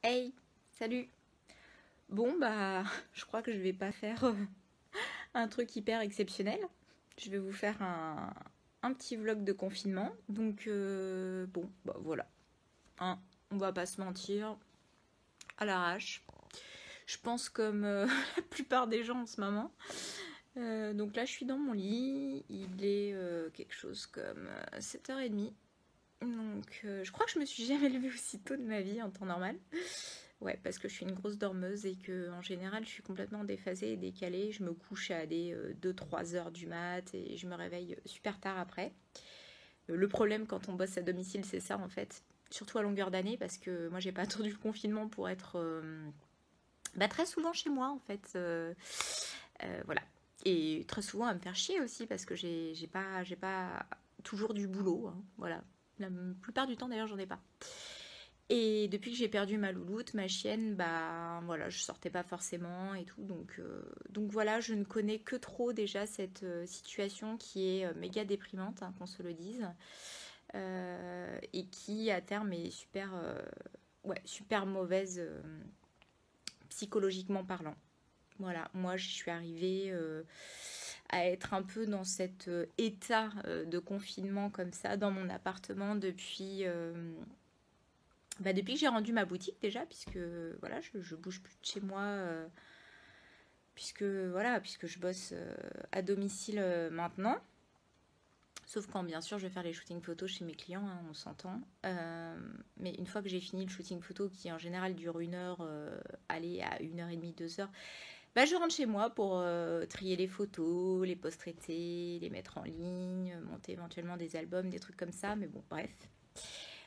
Hey, salut. Bon, bah, je crois que je vais pas faire un truc hyper exceptionnel. Je vais vous faire un petit vlog de confinement. Donc, bon, bah voilà. Hein, on va pas se mentir, à l'arrache. Je pense comme la plupart des gens en ce moment. Donc là, je suis dans mon lit. Il est quelque chose comme 7h30. Donc, je crois que je me suis jamais levée aussi tôt de ma vie en temps normal. Ouais, parce que je suis une grosse dormeuse et que en général, je suis complètement déphasée et décalée. Je me couche à des 2-3 heures du mat et je me réveille super tard après. Le problème quand on bosse à domicile, c'est ça en fait. Surtout à longueur d'année, parce que moi, j'ai pas attendu le confinement pour être très souvent chez moi en fait. Voilà. Et très souvent à me faire chier aussi parce que j'ai pas toujours du boulot, hein. Voilà. La plupart du temps d'ailleurs, j'en ai pas. Et depuis que j'ai perdu ma louloute, ma chienne, bah voilà, je sortais pas forcément et tout. Donc voilà, je ne connais que trop déjà cette situation qui est méga déprimante, hein, qu'on se le dise. Et qui à terme est super, ouais, super mauvaise psychologiquement parlant. Voilà, moi je suis arrivée à être un peu dans cet état de confinement comme ça dans mon appartement depuis que j'ai rendu ma boutique déjà, puisque voilà, je bouge plus de chez moi, puisque voilà, puisque je bosse à domicile maintenant. Sauf quand bien sûr je vais faire les shootings photos chez mes clients, hein, on s'entend. Mais une fois que j'ai fini le shooting photo, qui en général dure 1 heure, aller à 1h30, 2 heures, bah, je rentre chez moi pour trier les photos, les post-traiter, les mettre en ligne, monter éventuellement des albums, des trucs comme ça. Mais bon, bref.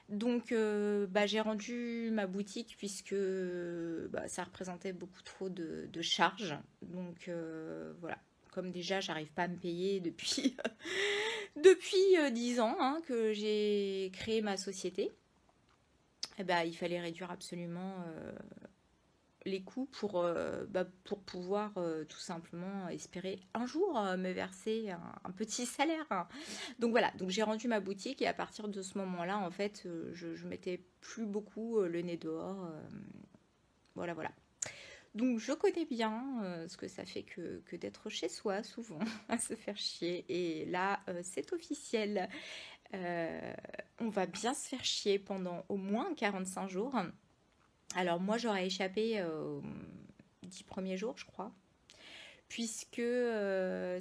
Donc, j'ai rendu ma boutique puisque ça représentait beaucoup trop de charges. Donc, voilà. Comme déjà, j'arrive pas à me payer depuis 10 ans, hein, que j'ai créé ma société. Et il fallait réduire absolument les coûts pour pouvoir tout simplement espérer un jour me verser un petit salaire, hein. Donc voilà, donc j'ai rendu ma boutique et à partir de ce moment-là, en fait, je mettais plus beaucoup le nez dehors. Voilà, voilà. Donc je connais bien ce que ça fait que d'être chez soi, souvent, à se faire chier. Et là, c'est officiel. Euh, on va bien se faire chier pendant au moins 45 jours. Alors moi, j'aurais échappé aux 10 premiers jours, je crois, puisque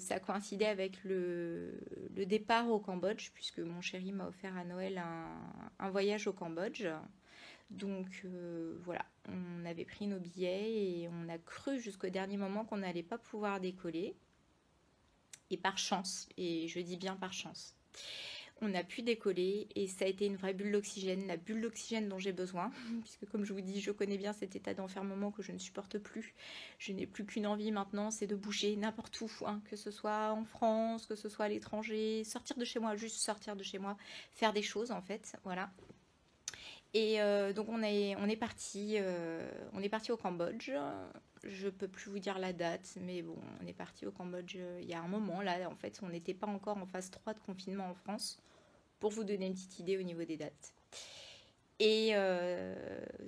ça coïncidait avec le départ au Cambodge, puisque mon chéri m'a offert à Noël un voyage au Cambodge. Donc voilà, on avait pris nos billets et on a cru jusqu'au dernier moment qu'on n'allait pas pouvoir décoller. Et par chance, et je dis bien par chance, on a pu décoller et ça a été une vraie bulle d'oxygène, la bulle d'oxygène dont j'ai besoin, puisque comme je vous dis, je connais bien cet état d'enfermement que je ne supporte plus. Je n'ai plus qu'une envie maintenant, c'est de bouger n'importe où, hein, que ce soit en France, que ce soit à l'étranger, sortir de chez moi, juste sortir de chez moi, faire des choses en fait, voilà. Et donc on est parti au Cambodge. Je peux plus vous dire la date, mais bon, on est parti au Cambodge il y a un moment. Là, en fait, on n'était pas encore en phase 3 de confinement en France, pour vous donner une petite idée au niveau des dates. Et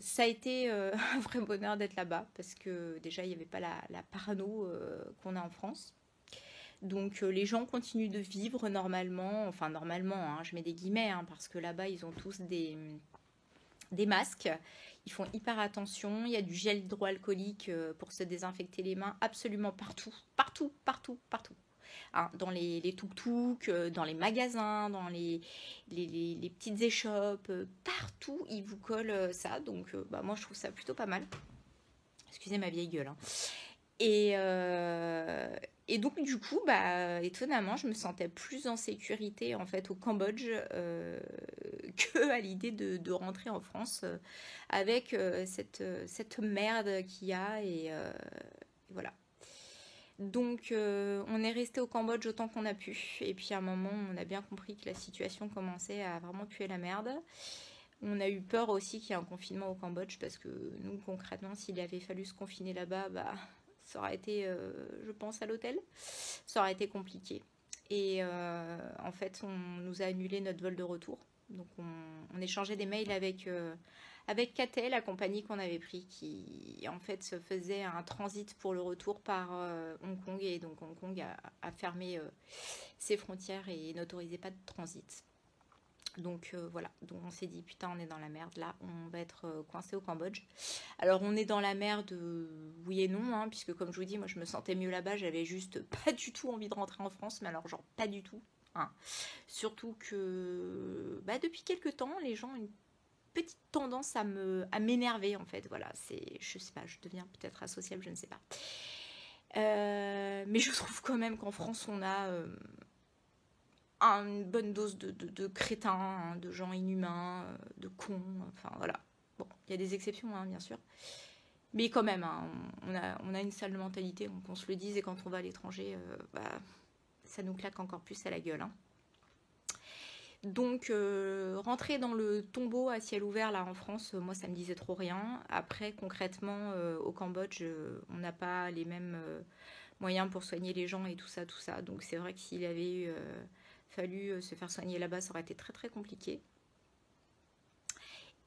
ça a été un vrai bonheur d'être là-bas, parce que déjà, il n'y avait pas la parano qu'on a en France. Donc les gens continuent de vivre normalement, enfin normalement, hein, je mets des guillemets, hein, parce que là-bas, ils ont tous des masques. Ils font hyper attention. Il y a du gel hydroalcoolique pour se désinfecter les mains absolument partout. Partout, partout, partout. Hein, dans les tuk-tuk, dans les magasins, dans les petites échoppes, partout ils vous collent ça. Donc moi je trouve ça plutôt pas mal. Excusez ma vieille gueule, hein. Et, euh, et donc du coup, étonnamment, je me sentais plus en sécurité en fait au Cambodge que à l'idée de rentrer en France avec cette merde qu'il y a et voilà. Donc on est resté au Cambodge autant qu'on a pu. Et puis à un moment, on a bien compris que la situation commençait à vraiment puer la merde. On a eu peur aussi qu'il y ait un confinement au Cambodge parce que nous, concrètement, s'il avait fallu se confiner là-bas, ça aurait été, je pense, à l'hôtel. Ça aurait été compliqué. Et en fait, on nous a annulé notre vol de retour. Donc on échangeait des mails avec Cathay, la compagnie qu'on avait pris, qui en fait se faisait un transit pour le retour par Hong Kong, et donc Hong Kong a fermé ses frontières et n'autorisait pas de transit. Donc voilà, donc on s'est dit putain, on est dans la merde là, on va être coincé au Cambodge. Alors on est dans la merde, oui et non, hein, puisque comme je vous dis, moi je me sentais mieux là-bas, j'avais juste pas du tout envie de rentrer en France, mais alors genre pas du tout. Hein. Surtout que depuis quelques temps, les gens ont une petite tendance à m'énerver en fait. Voilà, je sais pas, je deviens peut-être associable, je ne sais pas. Mais je trouve quand même qu'en France, on a une bonne dose de crétins, hein, de gens inhumains, de cons, enfin voilà. Bon, il y a des exceptions, hein, bien sûr. Mais quand même, hein, on a une sale mentalité, qu'on se le dise, et quand on va à l'étranger, ça nous claque encore plus à la gueule. Hein. Donc, rentrer dans le tombeau à ciel ouvert, là, en France, moi, ça me disait trop rien. Après, concrètement, au Cambodge, on n'a pas les mêmes moyens pour soigner les gens et tout ça, tout ça. Donc, c'est vrai que s'il avait fallu se faire soigner là-bas, ça aurait été très, très compliqué.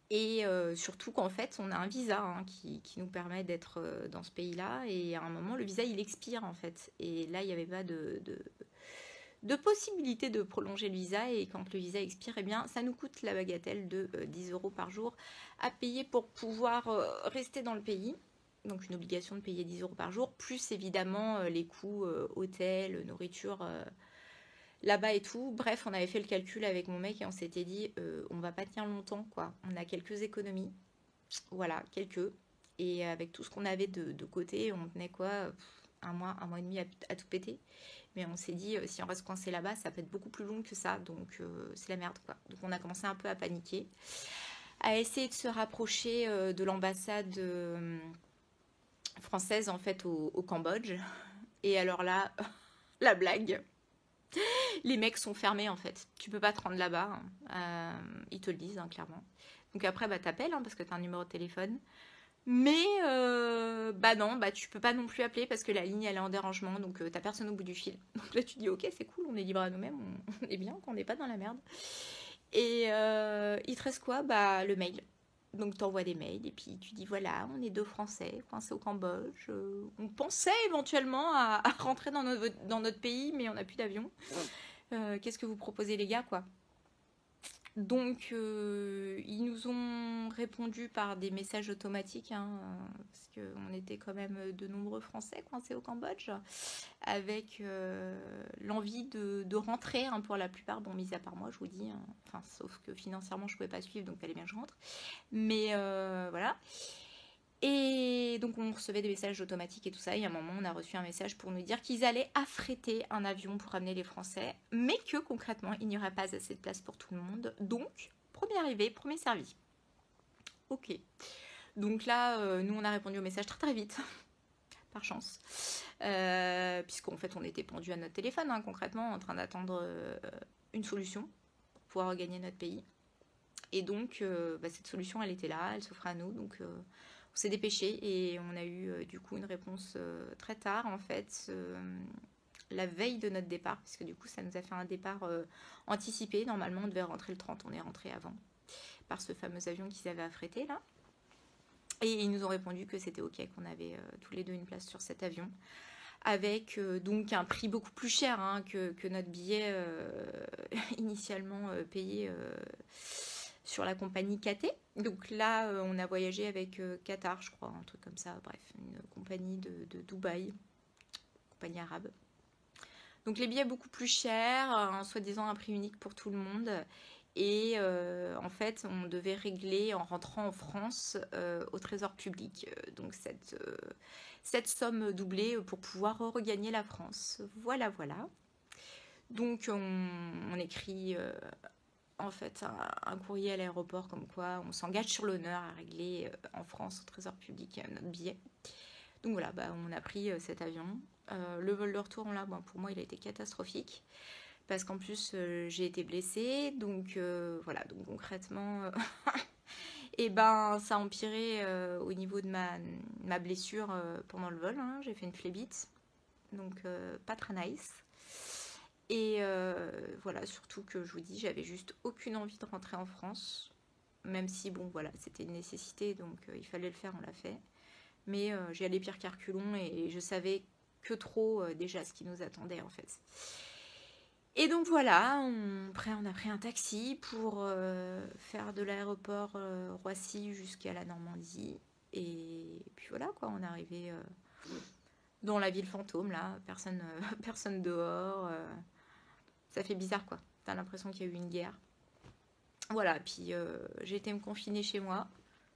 Et surtout qu'en fait, on a un visa hein, qui nous permet d'être dans ce pays-là. Et à un moment, le visa, il expire, en fait. Et là, il n'y avait pas de possibilité de prolonger le visa, et quand le visa expire, eh bien, ça nous coûte la bagatelle de 10 € par jour à payer pour pouvoir rester dans le pays. Donc une obligation de payer 10 € par jour, plus évidemment les coûts hôtel, nourriture là-bas et tout. Bref, on avait fait le calcul avec mon mec et on s'était dit on va pas tenir longtemps quoi. On a quelques économies, voilà, quelques. Et avec tout ce qu'on avait de côté, on tenait quoi, un mois et demi à tout péter. Mais on s'est dit, si on reste coincé là-bas, ça peut être beaucoup plus long que ça. Donc, c'est la merde, quoi. Donc, on a commencé un peu à paniquer. À essayer de se rapprocher de l'ambassade française, en fait, au Cambodge. Et alors là, la blague. Les mecs sont fermés, en fait. Tu peux pas te rendre là-bas. Hein. Ils te le disent, hein, clairement. Donc, après, t'appelles, hein, parce que tu as un numéro de téléphone. Mais non, tu peux pas non plus appeler parce que la ligne elle est en dérangement, donc t'as personne au bout du fil. Donc là tu dis ok, c'est cool, on est libre à nous-mêmes, on est bien, qu'on n'est pas dans la merde. Et il te reste quoi? Le mail. Donc t'envoies des mails et puis tu dis voilà, on est deux Français coincés au Cambodge. On pensait éventuellement à rentrer dans notre pays, mais on n'a plus d'avion. Qu'est-ce que vous proposez les gars quoi? Donc, ils nous ont répondu par des messages automatiques, hein, parce qu'on était quand même de nombreux Français coincés au Cambodge, avec l'envie de rentrer hein, pour la plupart, bon, mis à part moi, je vous dis, hein, enfin, sauf que financièrement, je ne pouvais pas suivre, donc il fallait bien que je rentre. Mais voilà. Et donc, on recevait des messages automatiques et tout ça, et à un moment, on a reçu un message pour nous dire qu'ils allaient affréter un avion pour amener les Français, mais que concrètement, il n'y aurait pas assez de place pour tout le monde. Donc, premier arrivé, premier servi. Ok. Donc là, nous, on a répondu au message très très vite, par chance, puisqu'en fait, on était pendu à notre téléphone, hein, concrètement, en train d'attendre une solution pour pouvoir regagner notre pays. Et donc, cette solution, elle était là, elle s'offrait à nous, donc... on s'est dépêché et on a eu du coup une réponse très tard en fait, la veille de notre départ, puisque du coup ça nous a fait un départ anticipé. Normalement on devait rentrer le 30, on est rentré avant par ce fameux avion qu'ils avaient affrété là. Et ils nous ont répondu que c'était ok, qu'on avait tous les deux une place sur cet avion, avec donc un prix beaucoup plus cher hein, que notre billet initialement payé sur la compagnie Cathay. Donc là, on a voyagé avec Qatar, je crois, un truc comme ça. Bref, une compagnie de Dubaï, compagnie arabe. Donc les billets beaucoup plus chers, soi-disant un prix unique pour tout le monde. Et en fait, on devait régler en rentrant en France au trésor public. Donc cette somme doublée pour pouvoir regagner la France. Voilà, voilà. Donc on écrit... en fait un courrier à l'aéroport comme quoi on s'engage sur l'honneur à régler en France au trésor public notre billet. Donc voilà, on a pris cet avion. Le vol de retour là, pour moi il a été catastrophique parce qu'en plus j'ai été blessée, donc voilà, donc concrètement ça a empiré au niveau de ma blessure pendant le vol, hein. J'ai fait une phlébite, donc pas très nice. Et voilà, surtout que je vous dis, j'avais juste aucune envie de rentrer en France. Même si, bon, voilà, c'était une nécessité, donc il fallait le faire, on l'a fait. Mais j'y allais pire qu'à reculons et je savais que trop déjà ce qui nous attendait, en fait. Et donc voilà, on a pris un taxi pour faire de l'aéroport Roissy jusqu'à la Normandie. Et puis voilà, quoi, on est arrivé dans la ville fantôme, là, personne, personne dehors. Ça fait bizarre, quoi. T'as l'impression qu'il y a eu une guerre. Voilà, puis j'ai été me confiner chez moi,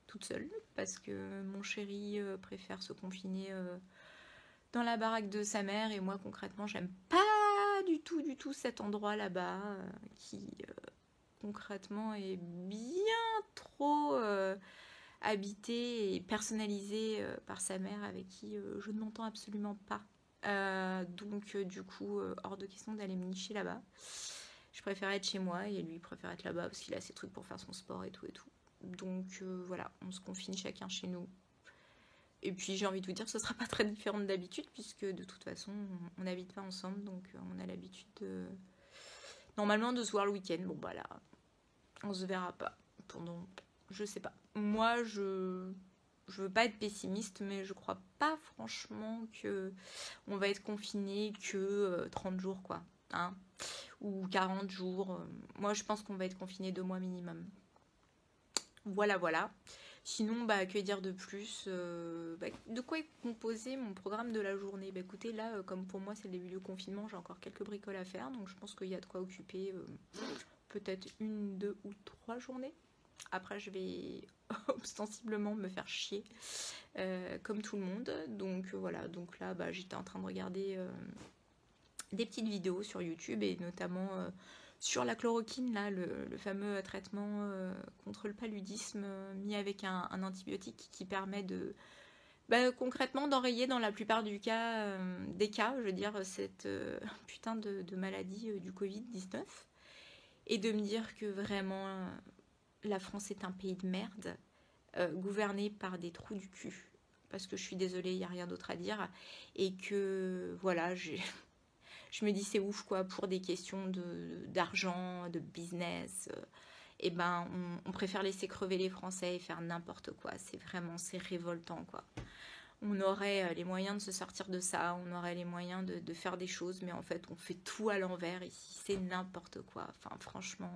toute seule, parce que mon chéri préfère se confiner dans la baraque de sa mère, et moi, concrètement, j'aime pas du tout cet endroit là-bas, qui, concrètement, est bien trop habité et personnalisé par sa mère, avec qui je ne m'entends absolument pas. Donc, du coup, hors de question d'aller me nicher là-bas. Je préfère être chez moi et lui il préfère être là-bas parce qu'il a ses trucs pour faire son sport et tout et tout. Donc voilà, on se confine chacun chez nous. Et puis j'ai envie de vous dire que ce sera pas très différent d'habitude puisque de toute façon on n'habite pas ensemble, donc on a l'habitude normalement de se voir le week-end. Bon bah là, on se verra pas pendant, je sais pas. Moi je veux pas être pessimiste, mais je crois pas franchement que on va être confiné que 30 jours quoi. Hein, ou 40 jours. Moi, je pense qu'on va être confiné 2 mois minimum. Voilà, voilà. Sinon, bah, que dire de plus de quoi est composé mon programme de la journée? Bah, écoutez, là, comme pour moi, c'est le début du confinement, j'ai encore quelques bricoles à faire, donc je pense qu'il y a de quoi occuper peut-être 1, 2 ou 3 journées. Après, je vais ostensiblement me faire chier, comme tout le monde. Donc voilà, donc là, bah, j'étais en train de regarder des petites vidéos sur YouTube et notamment sur la chloroquine, là, le fameux traitement contre le paludisme mis avec un antibiotique qui permet de concrètement d'enrayer dans la plupart des cas, je veux dire, cette putain de maladie du Covid-19 et de me dire que vraiment la France est un pays de merde gouverné par des trous du cul parce que je suis désolée, il n'y a rien d'autre à dire et que voilà, je me dis c'est ouf quoi, pour des questions d'argent, de business, et ben on préfère laisser crever les Français et faire n'importe quoi. C'est révoltant quoi. On aurait les moyens de se sortir de ça, on aurait les moyens de faire des choses, mais en fait on fait tout à l'envers ici, c'est n'importe quoi. Enfin franchement,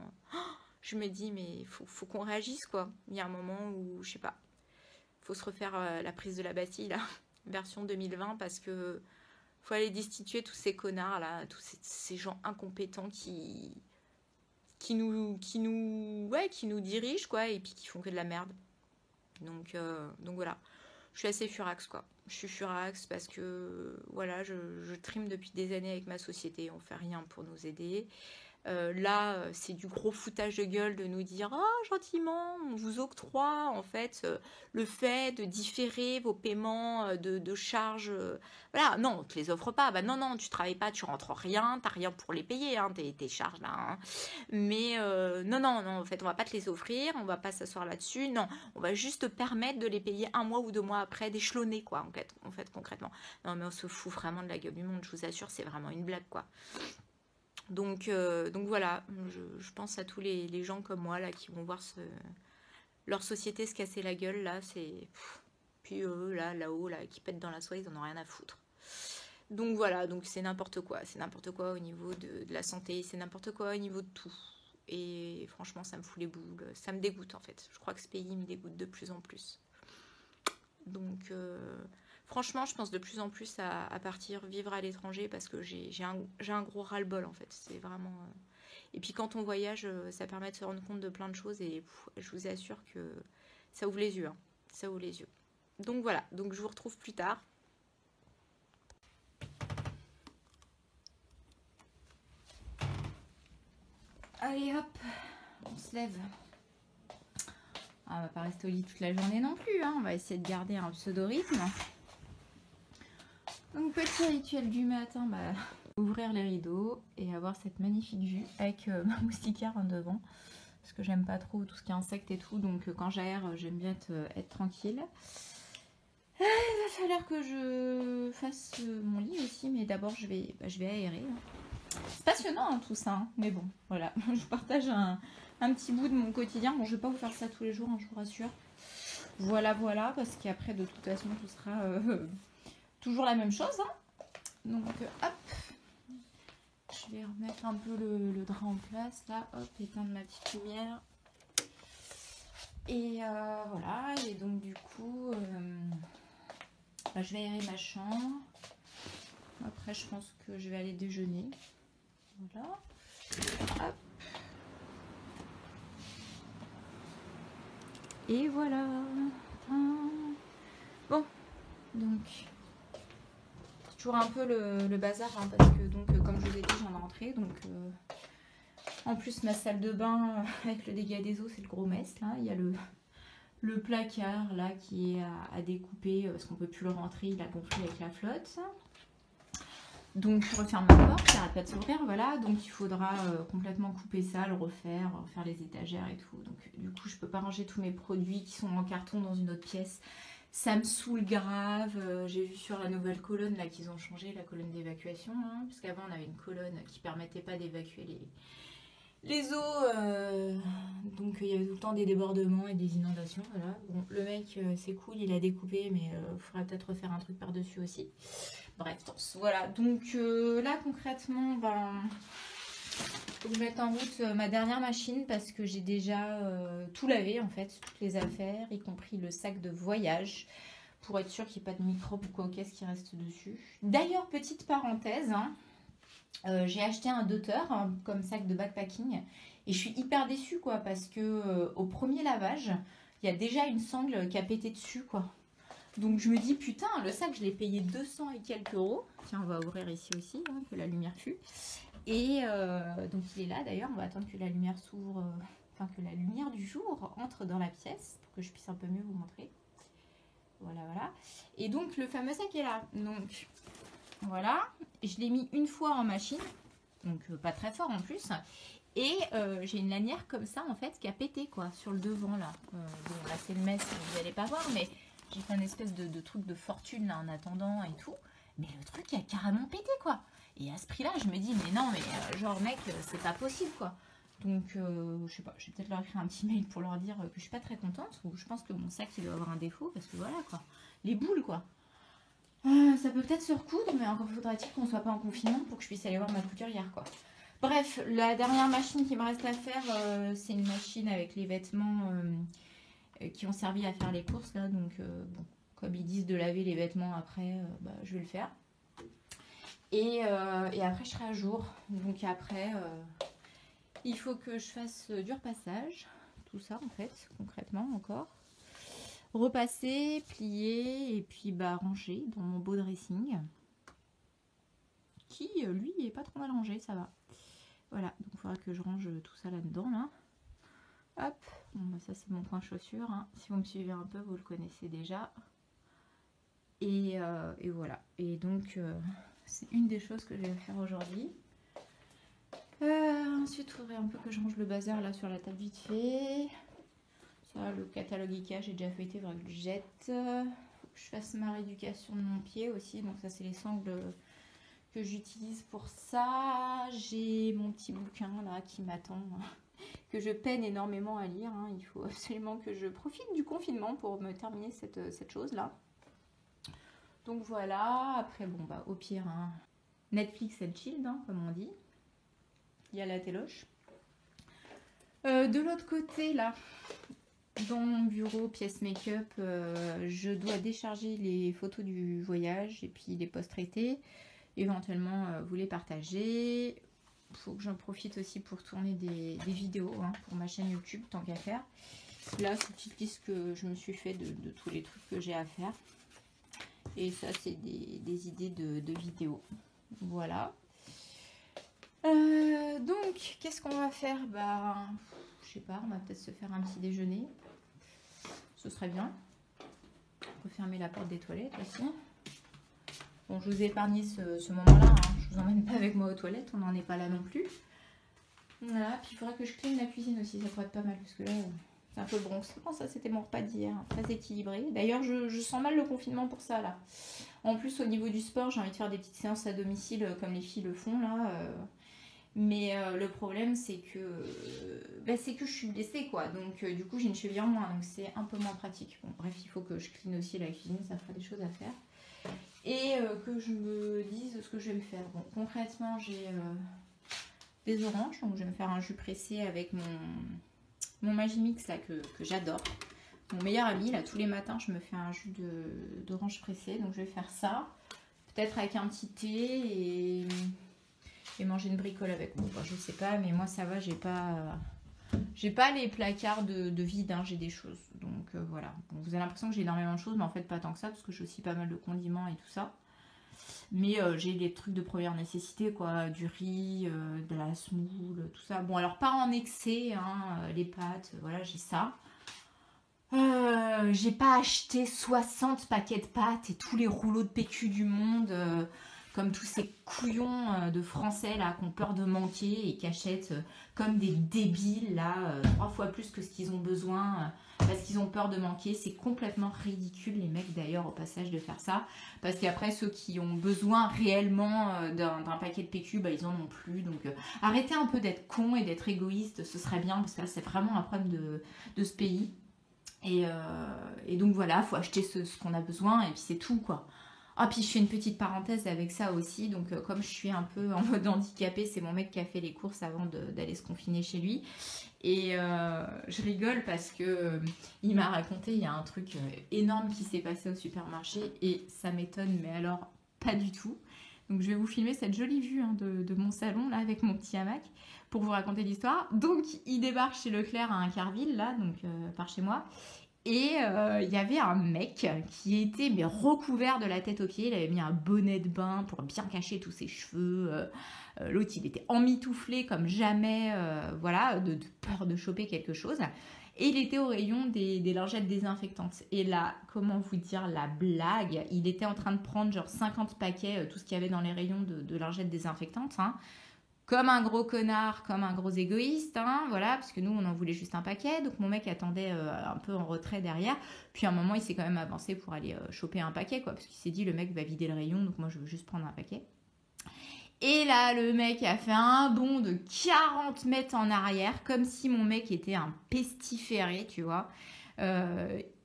je me dis mais faut qu'on réagisse quoi. Il y a un moment où, je sais pas, faut se refaire la prise de la Bastille là, version 2020 parce que faut aller destituer tous ces connards là, tous ces gens incompétents qui nous dirigent quoi et puis qui font que de la merde. Donc voilà, je suis assez furax quoi. Je suis furax parce que voilà, je trime depuis des années avec ma société, on fait rien pour nous aider. Là, c'est du gros foutage de gueule de nous dire oh, gentiment, on vous octroie en fait le fait de différer vos paiements de charges. Voilà, non, on te les offre pas. Bah non, tu travailles pas, tu rentres rien, t'as rien pour les payer, hein, tes charges là. Hein. Mais non, en fait, on va pas te les offrir, on va pas s'asseoir là-dessus. Non, on va juste te permettre de les payer 1 mois ou 2 mois après, d'échelonner quoi, en fait, concrètement. Non, mais on se fout vraiment de la gueule du monde, je vous assure, c'est vraiment une blague quoi. Donc voilà, je pense à tous les gens comme moi là qui vont voir leur société se casser la gueule là, c'est puis eux là-haut là qui pètent dans la soie, ils en ont rien à foutre. Donc voilà, donc c'est n'importe quoi au niveau de la santé, c'est n'importe quoi au niveau de tout. Et franchement, ça me fout les boules, ça me dégoûte en fait. Je crois que ce pays me dégoûte de plus en plus. Donc franchement, je pense de plus en plus à partir vivre à l'étranger parce que j'ai un gros ras-le-bol en fait. C'est vraiment. Et puis quand on voyage, ça permet de se rendre compte de plein de choses et je vous assure que ça ouvre les yeux. Hein. Ça ouvre les yeux. Donc voilà, donc je vous retrouve plus tard. Allez hop, on se lève. On va pas rester au lit toute la journée non plus. Hein. On va essayer de garder un pseudo-rythme. Donc petit rituel du matin, ouvrir les rideaux et avoir cette magnifique vue avec ma moustiquaire en devant. Parce que j'aime pas trop tout ce qui est insectes et tout. Donc quand j'aère, j'aime bien être tranquille. Il va falloir que je fasse mon lit aussi. Mais d'abord, je vais aérer. C'est passionnant hein, tout ça. Hein. Mais bon, voilà. Je partage un petit bout de mon quotidien. Bon, je vais pas vous faire ça tous les jours, hein, je vous rassure. Voilà, voilà, parce qu'après, de toute façon, tout sera toujours la même chose. Hein. Donc, hop. Je vais remettre un peu le drap en place, là. Hop, éteindre ma petite lumière. Et voilà, et donc du coup, je vais aérer ma chambre. Après, je pense que je vais aller déjeuner. Voilà. Hop. Et voilà. Bon, donc, c'est toujours un peu le bazar, hein, parce que, donc, comme je vous ai dit, j'en ai rentré. Donc, en plus, ma salle de bain, avec le dégât des eaux, c'est le gros mess, là. Il y a le placard, là, qui est à découper, parce qu'on ne peut plus le rentrer. Il a gonflé avec la flotte. Donc je referme ma porte, ça n'arrête pas de s'ouvrir, voilà. Donc il faudra complètement couper ça, le refaire les étagères et tout. Donc du coup je peux pas ranger tous mes produits qui sont en carton dans une autre pièce. Ça me saoule grave. J'ai vu sur la nouvelle colonne là qu'ils ont changé, la colonne d'évacuation. Hein, parce qu'avant on avait une colonne qui permettait pas d'évacuer les eaux. Donc il y avait tout le temps des débordements et des inondations. Voilà. Bon, le mec c'est cool, il a découpé, mais il faudrait peut-être refaire un truc par-dessus aussi. Bref, voilà, donc là concrètement, faut que je mette en route ma dernière machine parce que j'ai déjà tout lavé en fait, toutes les affaires, y compris le sac de voyage, pour être sûr qu'il n'y ait pas de microbes ou quoi qu'est-ce qui reste dessus. D'ailleurs, petite parenthèse, hein, j'ai acheté un Dotter comme sac de backpacking et je suis hyper déçue quoi parce que au premier lavage, il y a déjà une sangle qui a pété dessus quoi. Donc je me dis putain, le sac je l'ai payé 200 et quelques euros. Tiens, on va ouvrir ici aussi, hein, que la lumière fuit. Et donc il est là d'ailleurs, on va attendre que la lumière s'ouvre, que la lumière du jour entre dans la pièce pour que je puisse un peu mieux vous montrer. Voilà, voilà. Et donc le fameux sac est là. Donc voilà, je l'ai mis une fois en machine, donc pas très fort en plus. Et j'ai une lanière comme ça en fait qui a pété quoi, sur le devant là. Bon là c'est le mess, vous n'allez pas voir, mais... J'ai fait une espèce de truc de fortune là en attendant et tout. Mais le truc il a carrément pété quoi. Et à ce prix là je me dis mais non mais genre mec c'est pas possible quoi. Donc je sais pas, je vais peut-être leur écrire un petit mail pour leur dire que je suis pas très contente. Ou je pense que mon sac il doit avoir un défaut parce que voilà quoi. Les boules quoi. Ça peut peut-être se recoudre mais encore faudra-t-il qu'on soit pas en confinement pour que je puisse aller voir ma couturière quoi. Bref, la dernière machine qui me reste à faire c'est une machine avec les vêtements... qui ont servi à faire les courses là, donc bon, comme ils disent de laver les vêtements après, je vais le faire. Et après je serai à jour. Donc après, il faut que je fasse du repassage, tout ça en fait, concrètement encore. Repasser, plier et puis ranger dans mon beau dressing. Qui lui est pas trop mal rangé, ça va. Voilà, donc il faudra que je range tout ça là-dedans là. Hop, bon, ça c'est mon coin chaussures, hein. Si vous me suivez un peu, vous le connaissez déjà. Et voilà. Et donc, c'est une des choses que je vais faire aujourd'hui. Ensuite, il faudrait un peu que je range le bazar là sur la table vite fait. Ça, le catalogue Ikea, j'ai déjà feuilleté, il faudrait que je jette. Faut que je fasse ma rééducation de mon pied aussi. Donc ça, c'est les sangles que j'utilise pour ça. J'ai mon petit bouquin là qui m'attend, que je peine énormément à lire. Hein. Il faut absolument que je profite du confinement pour me terminer cette chose-là. Donc voilà. Après, bon, au pire, hein, Netflix and chill, hein, comme on dit. Il y a la téloche. De l'autre côté, là, dans mon bureau, pièce make-up, je dois décharger les photos du voyage et puis les post-traités. Éventuellement, vous les partagez. Il faut que j'en profite aussi pour tourner des vidéos hein, pour ma chaîne YouTube, tant qu'à faire. Là, c'est une petite liste que je me suis fait de tous les trucs que j'ai à faire. Et ça, c'est des idées de vidéos. Voilà. Donc, qu'est-ce qu'on va faire? Je sais pas, on va peut-être se faire un petit déjeuner. Ce serait bien. On peut fermer la porte des toilettes aussi. Bon, je vous ai épargné ce moment-là. Hein. Je vous emmène pas avec moi aux toilettes, on n'en est pas là non plus. Voilà, puis il faudra que je clean la cuisine aussi, ça pourrait être pas mal, parce que là, c'est un peu bronze. Bon, ça, c'était mon repas d'hier, très équilibré. D'ailleurs, je sens mal le confinement pour ça, là. En plus, au niveau du sport, j'ai envie de faire des petites séances à domicile, comme les filles le font, là. Mais le problème, c'est que je suis blessée, quoi. Donc, du coup, j'ai une cheville en moins. Donc, c'est un peu moins pratique. Bon, bref, il faut que je clean aussi la cuisine. Ça fera des choses à faire. Et que je me dise ce que je vais me faire. Bon, concrètement, j'ai des oranges. Donc, je vais me faire un jus pressé avec mon Magimix, là, que j'adore. Mon meilleur ami, là, tous les matins, je me fais un jus d'orange pressé. Donc, je vais faire ça. Peut-être avec un petit thé et manger une bricole avec moi. Bon, je sais pas, mais moi ça va, j'ai pas les placards de vide, hein, j'ai des choses. Donc voilà. Bon, vous avez l'impression que j'ai énormément de choses, mais en fait pas tant que ça, parce que j'ai aussi pas mal de condiments et tout ça. Mais j'ai des trucs de première nécessité, quoi, du riz, de la semoule, tout ça. Bon, alors pas en excès, hein, les pâtes, voilà, j'ai ça. J'ai pas acheté 60 paquets de pâtes et tous les rouleaux de PQ du monde, comme tous ces couillons de Français là qui ont peur de manquer et qui achètent comme des débiles là, 3 fois plus que ce qu'ils ont besoin parce qu'ils ont peur de manquer. C'est complètement ridicule les mecs d'ailleurs au passage de faire ça, parce qu'après ceux qui ont besoin réellement d'un paquet de PQ, bah, ils en ont plus. Donc arrêtez un peu d'être con et d'être égoïste, ce serait bien, parce que là c'est vraiment un problème de ce pays. Et donc voilà, faut acheter ce qu'on a besoin et puis c'est tout, quoi. Ah, puis je fais une petite parenthèse avec ça aussi. Donc comme je suis un peu en mode handicapé, c'est mon mec qui a fait les courses avant d'aller se confiner chez lui. Et je rigole parce que il m'a raconté, il y a un truc énorme qui s'est passé au supermarché et ça m'étonne, mais alors pas du tout. Donc je vais vous filmer cette jolie vue, hein, de mon salon là avec mon petit hamac pour vous raconter l'histoire. Donc il débarque chez Leclerc à Incarville là, donc par chez moi. Et il y avait un mec qui était mais recouvert de la tête aux pieds. Il avait mis un bonnet de bain pour bien cacher tous ses cheveux. L'autre, il était emmitouflé comme jamais, voilà, de peur de choper quelque chose. Et il était au rayon des lingettes désinfectantes. Et là, comment vous dire la blague, il était en train de prendre genre 50 paquets, tout ce qu'il y avait dans les rayons de lingettes désinfectantes, hein. Comme un gros connard, comme un gros égoïste, hein, voilà, parce que nous, on en voulait juste un paquet. Donc, mon mec attendait un peu en retrait derrière. Puis, à un moment, il s'est quand même avancé pour aller choper un paquet, quoi, parce qu'il s'est dit, le mec va vider le rayon, donc moi, je veux juste prendre un paquet. Et là, le mec a fait un bond de 40 mètres en arrière, comme si mon mec était un pestiféré, tu vois.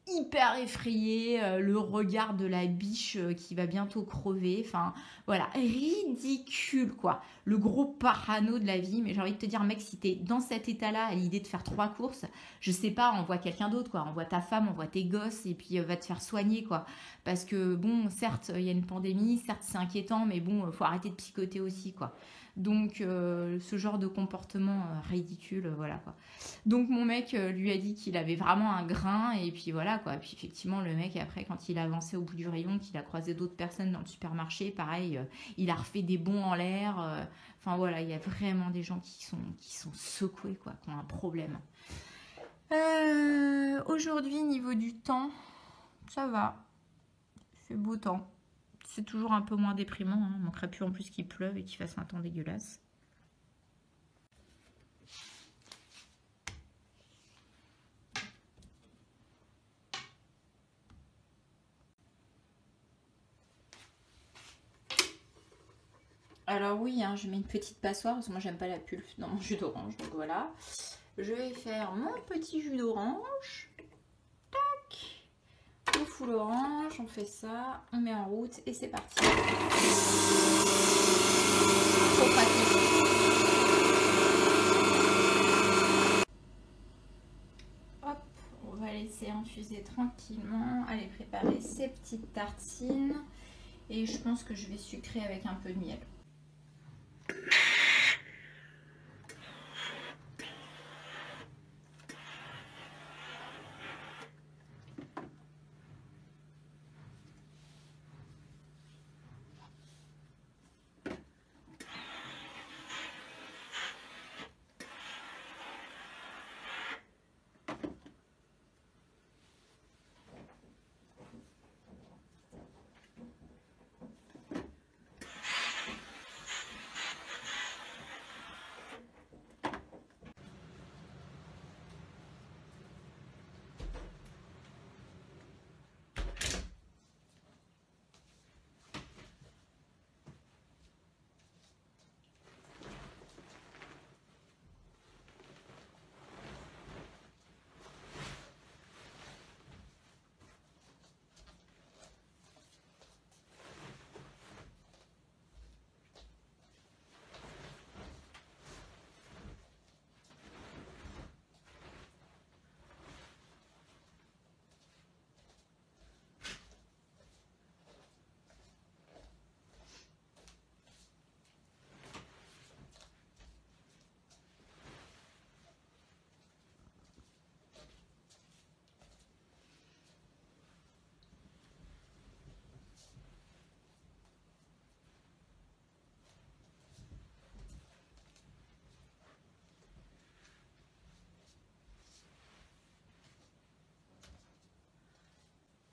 Hyper effrayé, le regard de la biche qui va bientôt crever, enfin voilà, ridicule quoi, le gros parano de la vie. Mais j'ai envie de te dire, mec, si t'es dans cet état-là à l'idée de faire 3 courses, je sais pas, envoie quelqu'un d'autre, quoi, envoie ta femme, envoie tes gosses et puis va te faire soigner, quoi, parce que bon, certes il y a une pandémie, certes c'est inquiétant, mais bon, faut arrêter de psychoter aussi, quoi. Donc ce genre de comportement ridicule, voilà quoi. Donc mon mec lui a dit qu'il avait vraiment un grain et puis voilà quoi. Puis effectivement le mec après, quand il a avancé au bout du rayon, qu'il a croisé d'autres personnes dans le supermarché, pareil, il a refait des bonds en l'air. Enfin voilà, il y a vraiment des gens qui sont secoués quoi, qui ont un problème. Aujourd'hui niveau du temps, ça va, il fait beau temps. C'est toujours un peu moins déprimant, hein. Il manquerait plus en plus qu'il pleuve et qu'il fasse un temps dégueulasse. Alors oui, hein, je mets une petite passoire parce que moi j'aime pas la pulpe dans mon jus d'orange, donc voilà. Je vais faire mon petit jus d'orange. Tac. On fout l'orange, on fait ça, on met en route et c'est parti. Trop pratique. Hop, on va laisser infuser tranquillement. Allez, préparer ces petites tartines. Et je pense que je vais sucrer avec un peu de miel.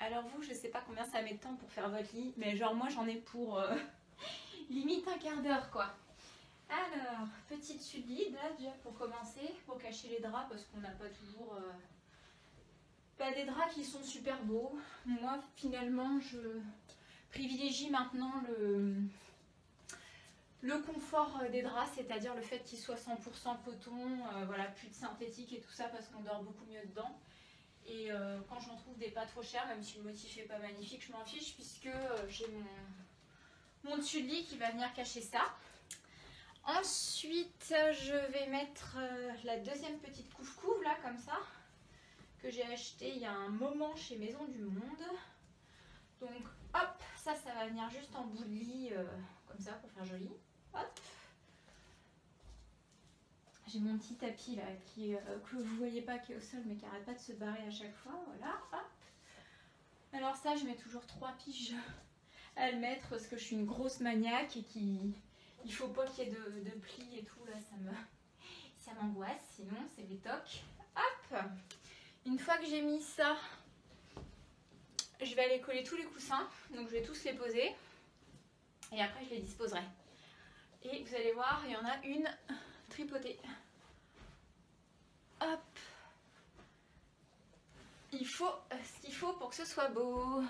Alors vous, je sais pas combien ça met de temps pour faire votre lit, mais genre moi j'en ai pour limite un quart d'heure quoi. Alors, petite sud-lit là déjà pour commencer, pour cacher les draps parce qu'on n'a pas toujours pas des draps qui sont super beaux. Moi finalement je privilégie maintenant le confort des draps, c'est-à-dire le fait qu'ils soient 100% coton, voilà, plus de synthétique et tout ça parce qu'on dort beaucoup mieux dedans. Et quand j'en trouve des pas trop chers, même si le motif n'est pas magnifique, je m'en fiche puisque j'ai mon dessus de lit qui va venir cacher ça. Ensuite, je vais mettre la deuxième petite couche-couve là, comme ça, que j'ai acheté il y a un moment chez Maison du Monde. Donc hop, ça va venir juste en bout de lit, comme ça, pour faire joli. Hop. J'ai mon petit tapis là que vous voyez pas, qui est au sol mais qui n'arrête pas de se barrer à chaque fois. Voilà, hop. Alors ça, je mets toujours 3 piges à le mettre parce que je suis une grosse maniaque et il faut pas qu'il y ait de plis et tout là, ça m'angoisse. Sinon, c'est les tocs. Hop. Une fois que j'ai mis ça, je vais aller coller tous les coussins. Donc je vais tous les poser et après je les disposerai. Et vous allez voir, il y en a une tripotée. Hop. Il faut ce qu'il faut pour que ce soit beau.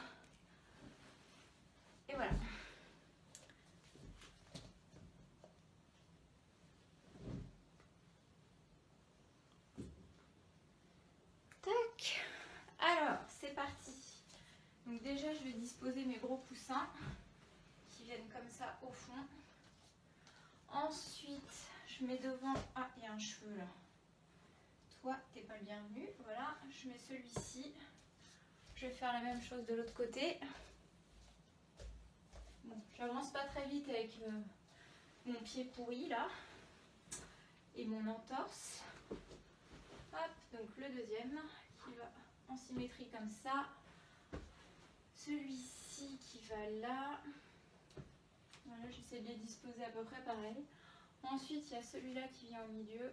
Et voilà. Tac. Alors, c'est parti. Donc déjà, je vais disposer mes gros coussins qui viennent comme ça au fond. Ensuite, je mets devant... Ah, il y a un cheveu là. Toi, t'es pas le bienvenu. Voilà, je mets celui-ci. Je vais faire la même chose de l'autre côté. Bon, j'avance pas très vite avec mon pied pourri là. Et mon entorse. Hop, donc le deuxième qui va en symétrie comme ça. Celui-ci qui va là. Voilà, j'essaie de les disposer à peu près pareil. Ensuite, il y a celui-là qui vient au milieu.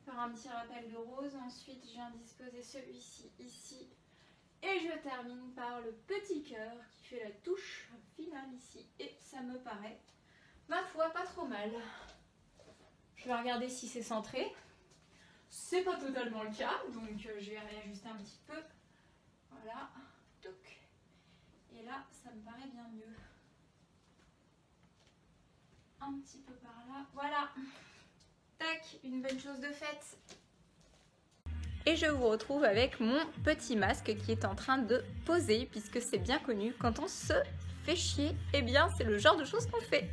Faire un petit rappel de rose. Ensuite, je viens disposer celui-ci ici. Et je termine par le petit cœur qui fait la touche finale ici. Et ça me paraît, ma foi, pas trop mal. Je vais regarder si c'est centré. C'est pas totalement le cas, donc je vais réajuster un petit peu. Voilà. Touc. Et là, ça me paraît bien mieux. Un petit peu par là. Voilà. Tac, une bonne chose de faite. Et je vous retrouve avec mon petit masque qui est en train de poser, puisque c'est bien connu, quand on se fait chier, eh bien c'est le genre de choses qu'on fait.